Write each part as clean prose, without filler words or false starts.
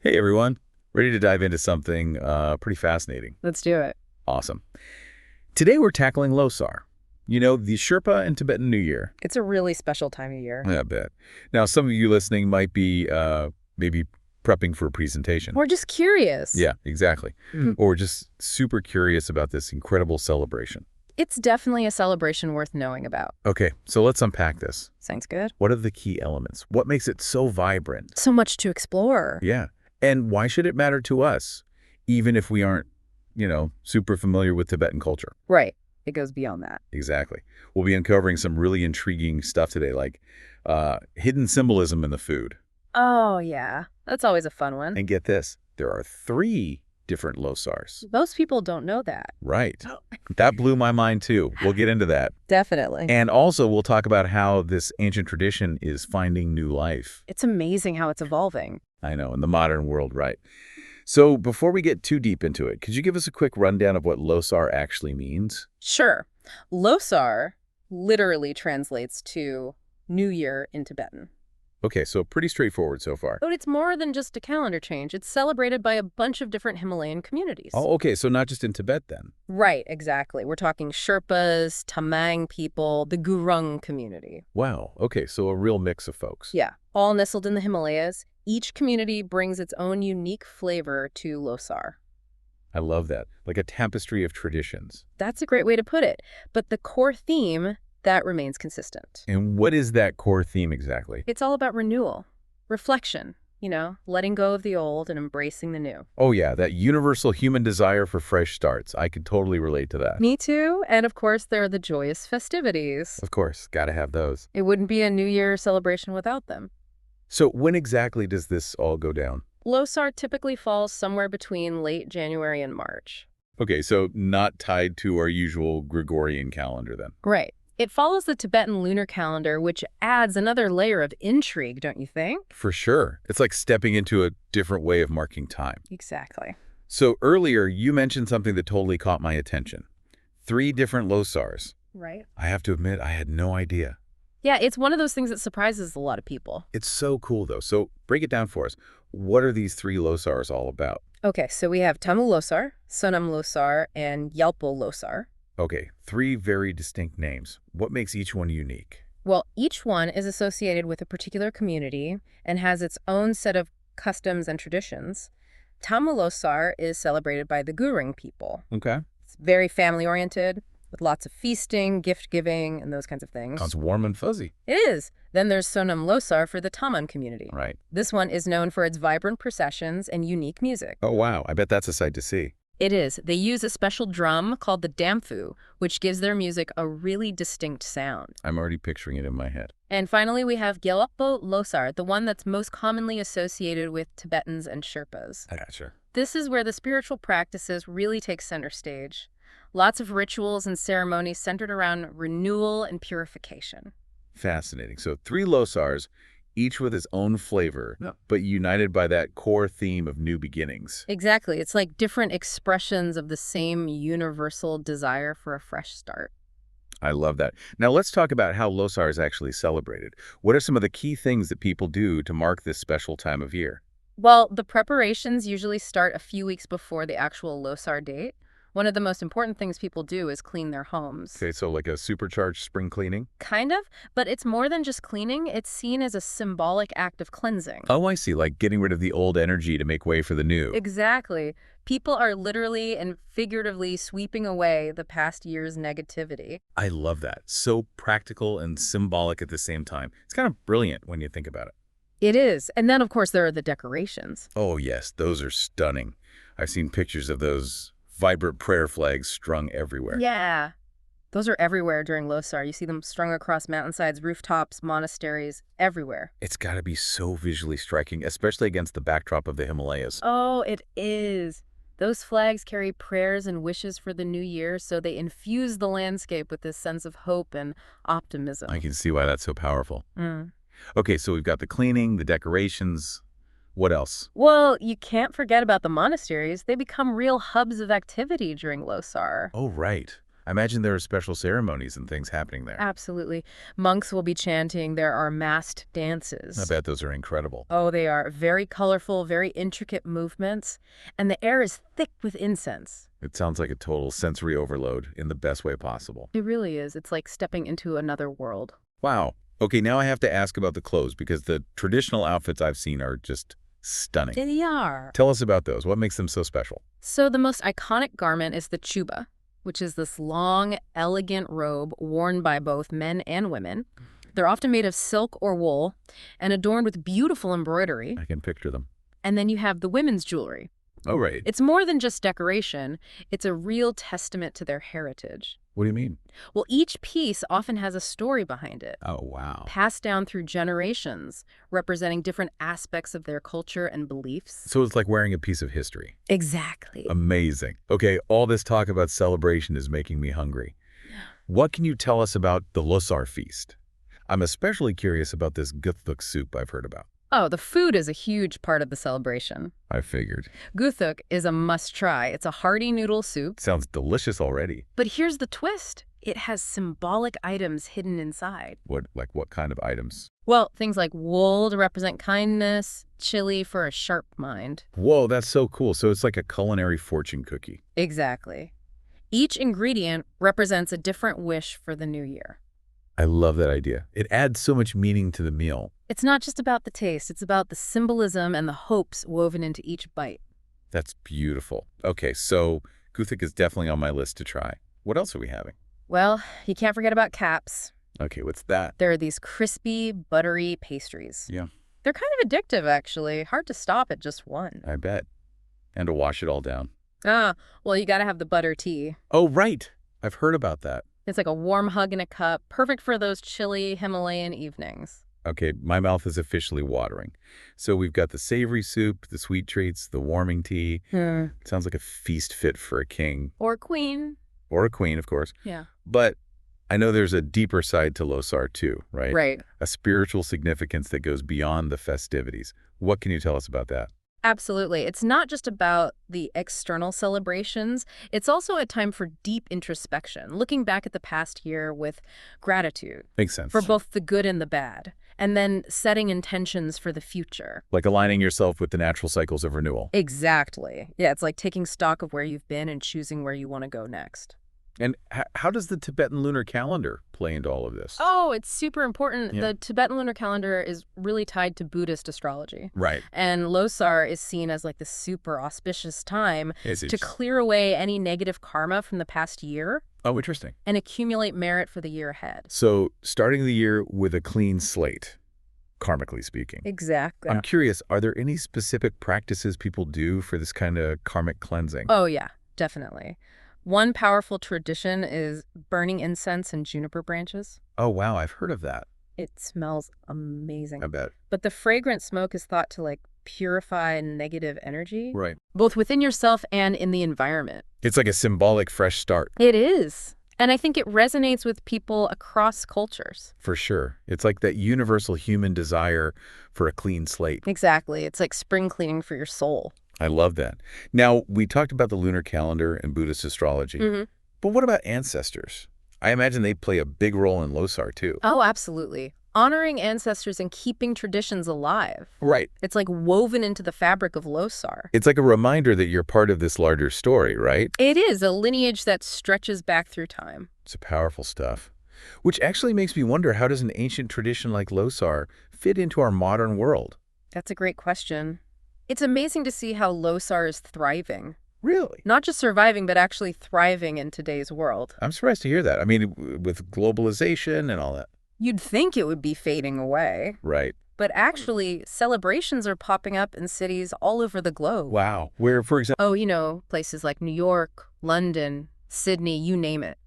Hey everyone, ready to dive into something pretty fascinating. Let's do it. Awesome. Today we're tackling Lhosar. You know, the Sherpa and Tibetan New Year. It's a really special time of year. I bet. Now, some of you listening might be maybe prepping for a presentation. We're just curious. Yeah, exactly. Mhm. Or just super curious about this incredible celebration. It's definitely a celebration worth knowing about. Okay, so let's unpack this. Sounds good. What are the key elements? What makes it so vibrant? So much to explore. Yeah. And why should it matter to us, even if we aren't, super familiar with Tibetan culture? Right. It goes beyond that. Exactly. We'll be uncovering some really intriguing stuff today, like hidden symbolism in the food. Oh, yeah. That's always a fun one. And get this, there are 3 different Lhosars. Most people don't know that. Right. That blew my mind, too. We'll get into that. Definitely. And also, we'll talk about how this ancient tradition is finding new life. It's amazing how it's evolving. I know, in the modern world, right. So before we get too deep into it, could you give us a quick rundown of what Lhosar actually means? Sure. Lhosar literally translates to New Year in Tibetan. Okay, so pretty straightforward so far. But it's more than just a calendar change. It's celebrated by a bunch of different Himalayan communities. Oh, okay, so not just in Tibet then. Right, exactly. We're talking Sherpas, Tamang people, the Gurung community. Wow, okay, so a real mix of folks. Yeah, all nestled in the Himalayas. Each community brings its own unique flavor to Lhosar. I love that, like a tapestry of traditions. That's a great way to put it. But the core theme, that remains consistent. And what is that core theme exactly? It's all about renewal, reflection, letting go of the old and embracing the new. Oh yeah, that universal human desire for fresh starts. I could totally relate to that. Me too. And of course, there are the joyous festivities. Of course, gotta have those. It wouldn't be a New Year celebration without them. So when exactly does this all go down? Lhosar typically falls somewhere between late January and March. Okay, so not tied to our usual Gregorian calendar then. Right. It follows the Tibetan lunar calendar, which adds another layer of intrigue, don't you think? For sure. It's like stepping into a different way of marking time. Exactly. So earlier, you mentioned something that totally caught my attention. 3 different Lhosars. Right. I have to admit, I had no idea. Yeah, it's one of those things that surprises a lot of people. It's so cool, though. So break it down for us. What are these 3 Lhosars all about? Okay, so we have Tamu Lhosar, Sonam Lhosar, and Yalpo Lhosar. Okay, 3 very distinct names. What makes each one unique? Well, each one is associated with a particular community and has its own set of customs and traditions. Tamu Lhosar is celebrated by the Gurung people. Okay. It's very family-oriented, with lots of feasting, gift-giving, and those kinds of things. Sounds warm and fuzzy. It is. Then there's Sonam Lhosar for the Taman community. Right. This one is known for its vibrant processions and unique music. Oh, wow. I bet that's a sight to see. It is. They use a special drum called the damfu, which gives their music a really distinct sound. I'm already picturing it in my head. And finally, we have Gyalpo Lhosar, the one that's most commonly associated with Tibetans and Sherpas. I gotcha. This is where the spiritual practices really take center stage. Lots of rituals and ceremonies centered around renewal and purification. Fascinating. So 3 Lhosars, each with its own flavor, but united by that core theme of new beginnings. Exactly. It's like different expressions of the same universal desire for a fresh start. I love that. Now let's talk about how Lhosar is actually celebrated. What are some of the key things that people do to mark this special time of year? Well, the preparations usually start a few weeks before the actual Lhosar date. One of the most important things people do is clean their homes. Okay, so like a supercharged spring cleaning? Kind of, but it's more than just cleaning. It's seen as a symbolic act of cleansing. Oh, I see, like getting rid of the old energy to make way for the new. Exactly. People are literally and figuratively sweeping away the past year's negativity. I love that. So practical and symbolic at the same time. It's kind of brilliant when you think about it. It is. And then, of course, there are the decorations. Oh, yes, those are stunning. I've seen pictures of those vibrant prayer flags strung everywhere. Yeah. Those are everywhere during Lhosar. You see them strung across mountainsides, rooftops, monasteries, everywhere. It's got to be so visually striking, especially against the backdrop of the Himalayas. Oh, it is. Those flags carry prayers and wishes for the new year, so they infuse the landscape with this sense of hope and optimism. I can see why that's so powerful. Mm. Okay, so we've got the cleaning, the decorations. What else? Well, you can't forget about the monasteries. They become real hubs of activity during Lhosar. Oh, right. I imagine there are special ceremonies and things happening there. Absolutely. Monks will be chanting. There are masked I dances. bet those are incredible. Oh, they are very colorful, very intricate movements, and the air is thick with incense. It sounds like a total sensory overload in the best way possible. It really is. It's like stepping into another world. Wow. Okay, now I have to ask about the clothes because the traditional outfits I've seen are just stunning. They are. Tell us about those. What makes them so special? So the most iconic garment is the chuba, which is this long, elegant robe worn by both men and women. They're often made of silk or wool and adorned with beautiful embroidery. I can picture them. And then you have the women's jewelry. Oh, right. It's more than just decoration. It's a real testament to their heritage. What do you mean? Well, each piece often has a story behind it, Oh, wow. passed down through generations, representing different aspects of their culture and beliefs. So it's like wearing a piece of history. Exactly. Amazing. Okay, all this talk about celebration is making me hungry. What can you tell us about the Lhosar feast? I'm especially curious about this guthuk soup I've heard about. Oh, the food is a huge part of the celebration. I figured. Guthuk is a must-try. It's a hearty noodle soup. Sounds delicious already. But here's the twist. It has symbolic items hidden inside. What kind of items? Well, things like wool to represent kindness, chili for a sharp mind. Whoa, that's so cool. So it's like a culinary fortune cookie. Exactly. Each ingredient represents a different wish for the new year. I love that idea. It adds so much meaning to the meal. It's not just about the taste, it's about the symbolism and the hopes woven into each bite. That's beautiful. Okay, so guthuk is definitely on my list to try. What else are we having? Well, you can't forget about caps. Okay, what's that? There are these crispy, buttery pastries. Yeah, They're kind of addictive, actually. Hard to stop at just one. I bet. And to wash it all down. Well, you gotta have the butter tea. Oh, right. I've heard about that. It's like a warm hug in a cup, perfect for those chilly Himalayan evenings. Okay, my mouth is officially watering. So we've got the savory soup, the sweet treats, the warming tea. Sounds like a feast fit for a king. Or queen. Or a queen, of course. Yeah. But I know there's a deeper side to Lhosar too, right? Right. A spiritual significance that goes beyond the festivities. What can you tell us about that? Absolutely. It's not just about the external celebrations. It's also a time for deep introspection, looking back at the past year with gratitude Makes sense. for both the good and the bad, and then setting intentions for the future. Like aligning yourself with the natural cycles of renewal. Exactly. Yeah, it's like taking stock of where you've been and choosing where you want to go next. And how does the Tibetan lunar calendar play into all of this? Oh, it's super important. Yeah. The Tibetan lunar calendar is really tied to Buddhist astrology. Right. And Lhosar is seen as like the super auspicious time Is to clear away any negative karma from the past year Oh, interesting. and accumulate merit for the year ahead. So starting the year with a clean slate, karmically speaking. Exactly. I'm curious, are there any specific practices people do for this kind of karmic cleansing? Oh, yeah, definitely. One powerful tradition is burning incense and juniper branches. Oh, wow, I've heard of that. It smells amazing. I bet. But the fragrant smoke is thought to like purify negative energy, Right. both within yourself and in the environment. It's like a symbolic fresh start. It is. And I think it resonates with people across cultures. For sure. It's like that universal human desire for a clean slate. Exactly. It's like spring cleaning for your soul. I love that. Now, we talked about the lunar calendar and Buddhist astrology. But what about ancestors? I imagine they play a big role in Lhosar, too. Oh, absolutely. Honoring ancestors and keeping traditions alive. Right. It's like woven into the fabric of Lhosar. It's like a reminder that you're part of this larger story, right? It is a lineage that stretches back through time. It's powerful stuff. Which actually makes me wonder, how does an ancient tradition like Lhosar fit into our modern world? That's a great question. It's amazing to see how Lhosar is thriving. Really? Not just surviving, but actually thriving in today's world. I'm surprised to hear that. I mean, with globalization and all that. You'd think it would be fading away. Right. But actually, celebrations are popping up in cities all over the globe. Wow. Where, for example... Oh, places like New York, London, Sydney, you name it.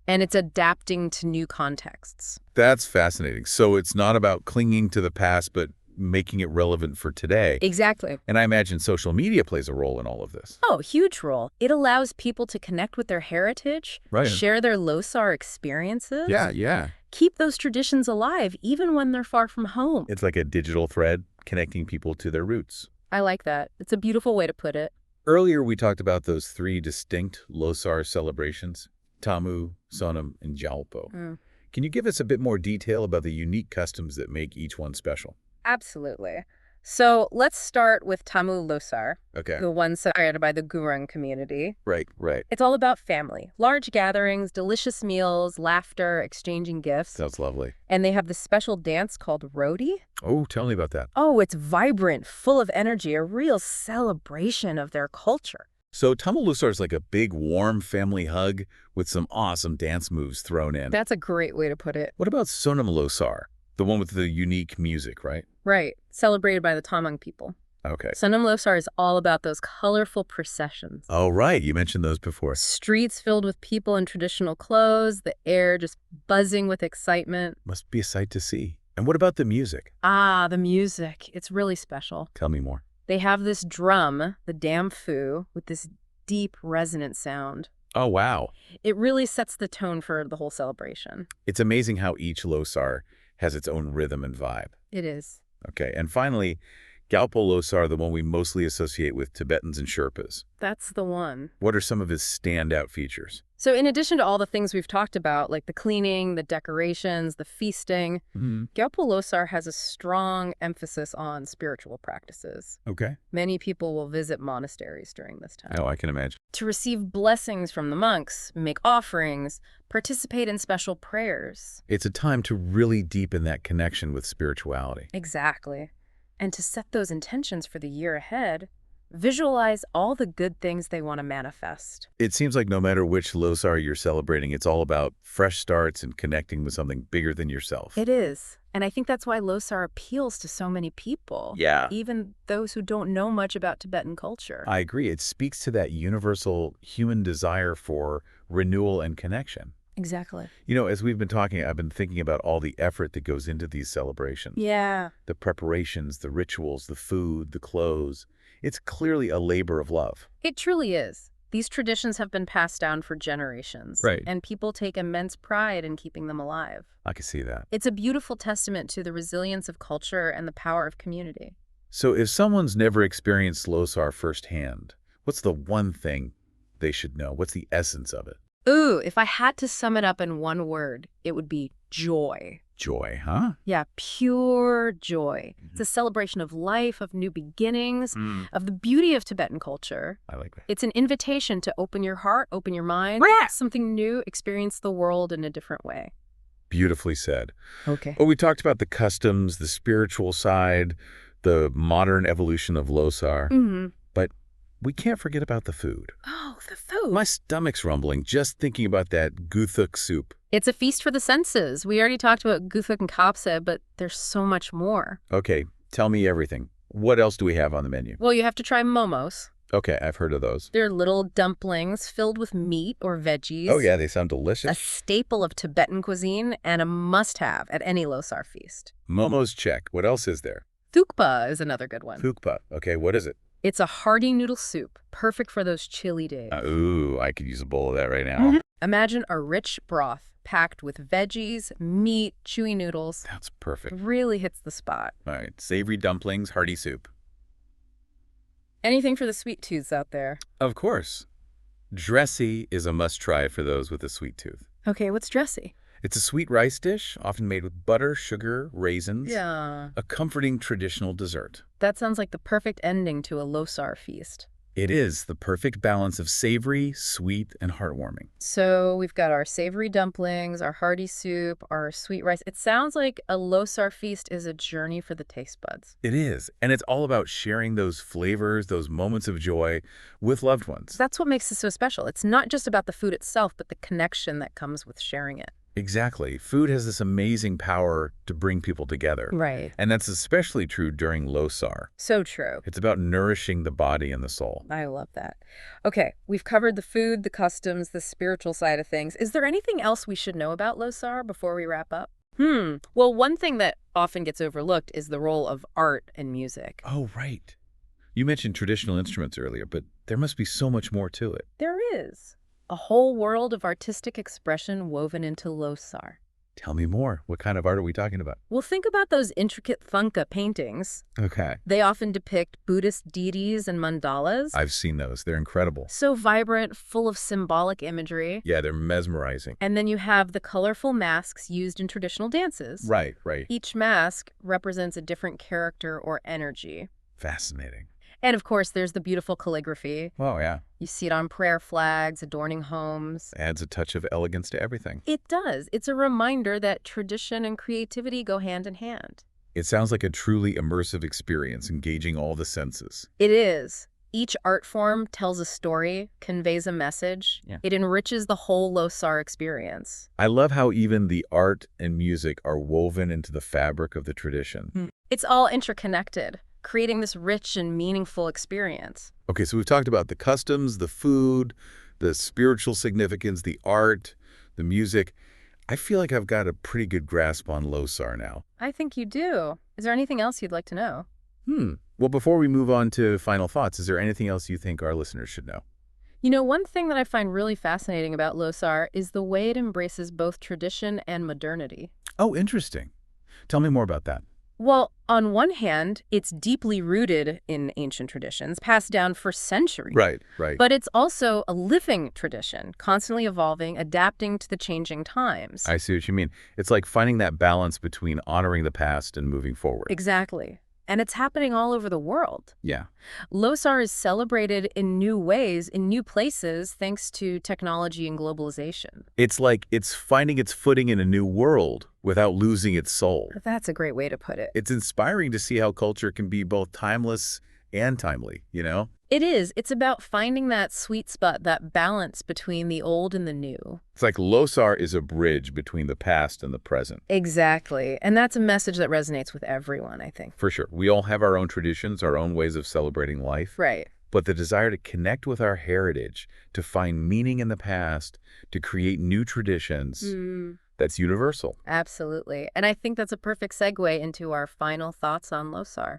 And it's adapting to new contexts. That's fascinating. So it's not about clinging to the past, but making it relevant for today. Exactly. And I imagine social media plays a role in all of this. Oh, huge role. It allows people to connect with their heritage, Right. share their Lhosar experiences. Yeah. Keep those traditions alive even when they're far from home. It's like a digital thread connecting people to their roots. I like that. It's a beautiful way to put it. Earlier, we talked about those 3 distinct Lhosar celebrations. Tamu, Sonam, and Jalpo. Mm. Can you give us a bit more detail about the unique customs that make each one special? Absolutely. So let's start with Tamu Lhosar, Okay. the one celebrated by the Gurung community. Right, right. It's all about family, large gatherings, delicious meals, laughter, exchanging gifts. Sounds lovely. And they have this special dance called Rodi. Oh, tell me about that. Oh, it's vibrant, full of energy, a real celebration of their culture. So Tamalusar is like a big, warm family hug with some awesome dance moves thrown in. That's a great way to put it. What about Sonam Losar, the one with the unique music, right? Right. Celebrated by the Tamang people. Okay. Sonam Lhosar is all about those colorful processions. Oh, right. You mentioned those before. Streets filled with people in traditional clothes, the air just buzzing with excitement. Must be a sight to see. And what about the music? Ah, the music. It's really special. Tell me more. They have this drum, the damfu, with this deep resonant sound. Oh, wow. It really sets the tone for the whole celebration. It's amazing how each Losar has its own rhythm and vibe. It is. Okay. And finally, Gyalpo Losar, the one we mostly associate with Tibetans and Sherpas. That's the one. What are some of his standout features? So in addition to all the things we've talked about, like the cleaning, the decorations, the feasting, Gyalpo Lhosar has a strong emphasis on spiritual practices. Okay. Many people will visit monasteries during this time Oh, I can imagine. to receive blessings from the monks, make offerings, participate in special prayers. It's a time to really deepen that connection with spirituality. Exactly. And to set those intentions for the year ahead, visualize all the good things they want to manifest. It seems like no matter which Losar you're celebrating, it's all about fresh starts and connecting with something bigger than yourself. It is. And I think that's why Lhosar appeals to so many people. Yeah. Even those who don't know much about Tibetan culture. I agree. It speaks to that universal human desire for renewal and connection. Exactly. You know, as we've been talking, I've been thinking about all the effort that goes into these celebrations. Yeah. The preparations, the rituals, the food, the clothes. It's clearly a labor of love. It truly is. These traditions have been passed down for generations. Right. And people take immense pride in keeping them alive. I can see that. It's a beautiful testament to the resilience of culture and the power of community. So if someone's never experienced Losar firsthand, what's the one thing they should know? What's the essence of it? Ooh, if I had to sum it up in one word, it would be joy. Joy, huh? Yeah, pure joy. It's a celebration of life, of new beginnings, of the beauty of Tibetan culture. I like that. It's an invitation to open your heart, open your mind, something new, experience the world in a different way. Beautifully said. Okay. Well, we talked about the customs, the spiritual side, the modern evolution of Losar, but we can't forget about the food. Oh, the food. My stomach's rumbling just thinking about that guthuk soup. It's a feast for the senses. We already talked about guthuk and kapsa, but there's so much more. Okay, tell me everything. What else do we have on the menu? Well, you have to try momos. Okay, I've heard of those. They're little dumplings filled with meat or veggies. Oh yeah, they sound A delicious. staple of Tibetan cuisine and a must-have at any Lhosar feast. Momos check. What else is there? Thukpa is another good one. Thukpa. Okay, what is it? It's a hearty noodle soup, perfect for those chilly days. Ooh, I could use a bowl of that right now. Imagine a rich broth packed with veggies, meat, chewy noodles. That's perfect. Really hits the spot. All right, savory dumplings, hearty soup. Anything for the sweet tooths out there. Of course. Dressy is a must-try for those with a sweet tooth. Okay, what's dressy? It's a sweet rice dish, often made with butter, sugar, raisins. Yeah. A comforting traditional dessert. That sounds like the perfect ending to a Lhosar feast. It is the perfect balance of savory, sweet, and heartwarming. So we've got our savory dumplings, our hearty soup, our sweet rice. It sounds like a Lhosar feast is a journey for the taste buds. It is, and it's all about sharing those flavors, those moments of joy with loved ones. That's what makes it so special. It's not just about the food itself, but the connection that comes with sharing it. Exactly. Food has this amazing power to bring people together. Right. And that's especially true during Lhosar. So true. It's about nourishing the body and the soul. I love that. Okay, we've covered the food, the customs, the spiritual side of things. Is there anything else we should know about Lhosar before we wrap up? Well, one thing that often gets overlooked is the role of art and music. Oh, right. You mentioned traditional instruments earlier, but there must be so much more to it. There is a whole world of artistic expression woven into Lhosar. Tell me more. What kind of art are we talking about? Well, think about those intricate thangka paintings. Okay. They often depict Buddhist deities and mandalas. I've seen those. They're incredible. So vibrant, full of symbolic imagery. Yeah, they're mesmerizing. And then you have the colorful masks used in traditional dances. Right, right. Each mask represents a different character or energy. Fascinating. And of course, there's the beautiful calligraphy. Oh, yeah. You see it on prayer flags, adorning homes. Adds a touch of elegance to everything. It does. It's a reminder that tradition and creativity go hand in hand. It sounds like a truly immersive experience, engaging all the senses. It is. Each art form tells a story, conveys a message. Yeah. It enriches the whole Lhosar experience. I love how even the art and music are woven into the fabric of the tradition. It's all interconnected, creating this rich and meaningful experience. Okay, so we've talked about the customs, the food, the spiritual significance, the art, the music. I feel like I've got a pretty good grasp on Lhosar now. I think you do. Is there anything else you'd like to know? Well, before we move on to final thoughts, is there anything else you think our listeners should know? You know, one thing that I find really fascinating about Lhosar is the way it embraces both tradition and modernity. Oh, interesting. Tell me more about that. Well, on one hand, it's deeply rooted in ancient traditions, passed down for centuries. Right, right. But it's also a living tradition, constantly evolving, adapting to the changing times. I see what you mean. It's like finding that balance between honoring the past and moving forward. Exactly. And it's happening all over the world. Yeah. Lhosar is celebrated in new ways, in new places, thanks to technology and globalization. It's like it's finding its footing in a new world without losing its soul. That's a great way to put it. It's inspiring to see how culture can be both timeless and timely, you know? It is. It's about finding that sweet spot, that balance between the old and the new. It's like Lhosar is a bridge between the past and the present. Exactly. And that's a message that resonates with everyone, I think. For sure. We all have our own traditions, our own ways of celebrating life. Right. But the desire to connect with our heritage, to find meaning in the past, to create new traditions, that's universal. Absolutely. And I think that's a perfect segue into our final thoughts on Lhosar.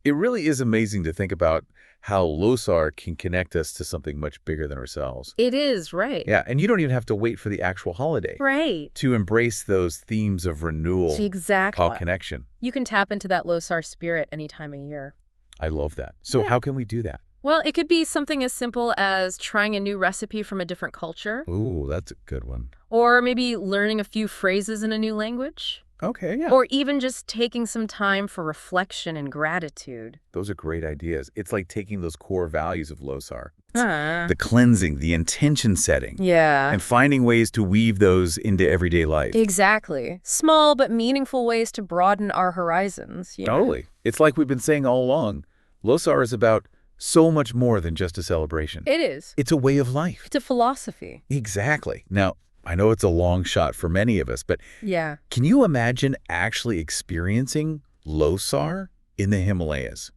It really is amazing to think about how Lhosar can connect us to something much bigger than ourselves. It is, right. Yeah, and you don't even have to wait for the actual holiday Right. to embrace those themes of renewal, Exactly. called connection. You can tap into that Lhosar spirit any time of year. I love that. So Yeah. how can we do that? Well, it could be something as simple as trying a new recipe from a different culture, Ooh, that's a good one. or maybe learning a few phrases in a new language, Okay, yeah. or even just taking some time for reflection and gratitude. Those are great ideas. It's like taking those core values of Lhosar. Ah. The cleansing, the intention setting, Yeah. and finding ways to weave those into everyday life. Exactly. Small but meaningful ways to broaden our horizons. Yeah. Totally. It's like we've been saying all along. Lhosar is about so much more than just a celebration. It is. It's a way of life. It's a philosophy. Exactly. Now, I know it's a long shot for many of us, but Yeah. can you imagine actually experiencing Lhosar in the Himalayas?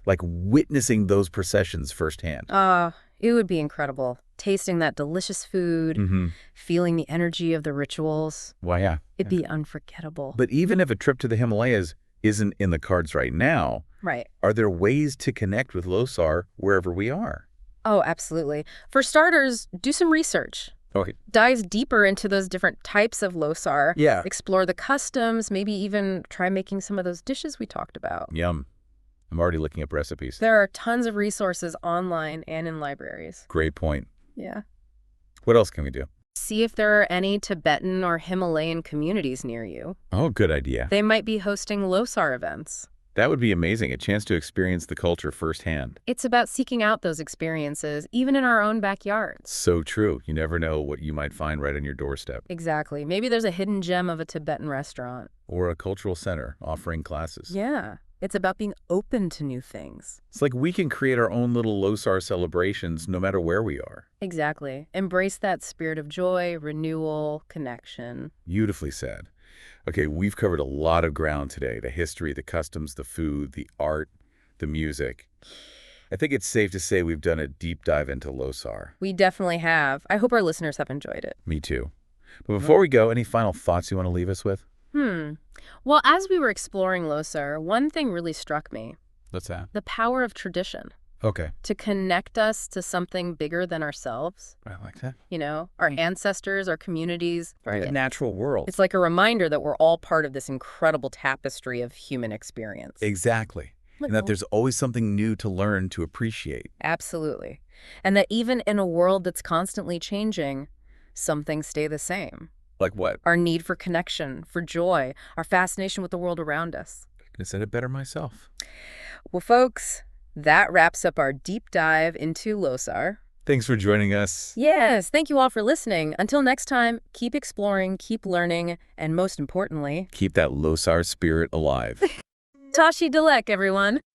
Like witnessing those processions firsthand. It would be incredible. Tasting that delicious food, feeling the energy of the rituals. Why, yeah. It'd be unforgettable. But even if a trip to the Himalayas isn't in the cards right now, Right. are there ways to connect with Lhosar wherever we are? Oh, absolutely. For starters, do some research. Okay. Dive deeper into those different types of Lhosar. Yeah. Explore the customs, maybe even try making some of those dishes we talked about. Yum. I'm already looking up recipes. There are tons of resources online and in libraries. Great point. Yeah. What else can we do? See if there are any Tibetan or Himalayan communities near you. Oh, good idea. They might be hosting Lhosar events. That would be amazing, a chance to experience the culture firsthand. It's about seeking out those experiences, even in our own backyards. So true. You never know what you might find right on your doorstep. Exactly. Maybe there's a hidden gem of a Tibetan restaurant. Or a cultural center offering classes. Yeah. It's about being open to new things. It's like we can create our own little Lhosar celebrations no matter where we are. Exactly. Embrace that spirit of joy, renewal, connection. Beautifully said. Okay, we've covered a lot of ground today. The history, the customs, the food, the art, the music. I think it's safe to say we've done a deep dive into Lhosar. We definitely have. I hope our listeners have enjoyed it. Me too. But before we go, any final thoughts you want to leave us with? Well, as we were exploring Lhosar, one thing really struck me. What's that? The power of tradition. Okay. to connect us to something bigger than ourselves. I like that. Our ancestors, our communities. The natural world. It's like a reminder that we're all part of this incredible tapestry of human experience. Exactly. And that there's always something new to learn to appreciate. Absolutely. And that even in a world that's constantly changing, some things stay the same. Like what? Our need for connection, for joy, our fascination with the world around us. I said it better myself. Well, folks, that wraps up our deep dive into Lhosar. Thanks for joining us. Yes, thank you all for listening. Until next time, keep exploring, keep learning, and most importantly, Keep that Lhosar spirit alive. Tashi Dalek, everyone.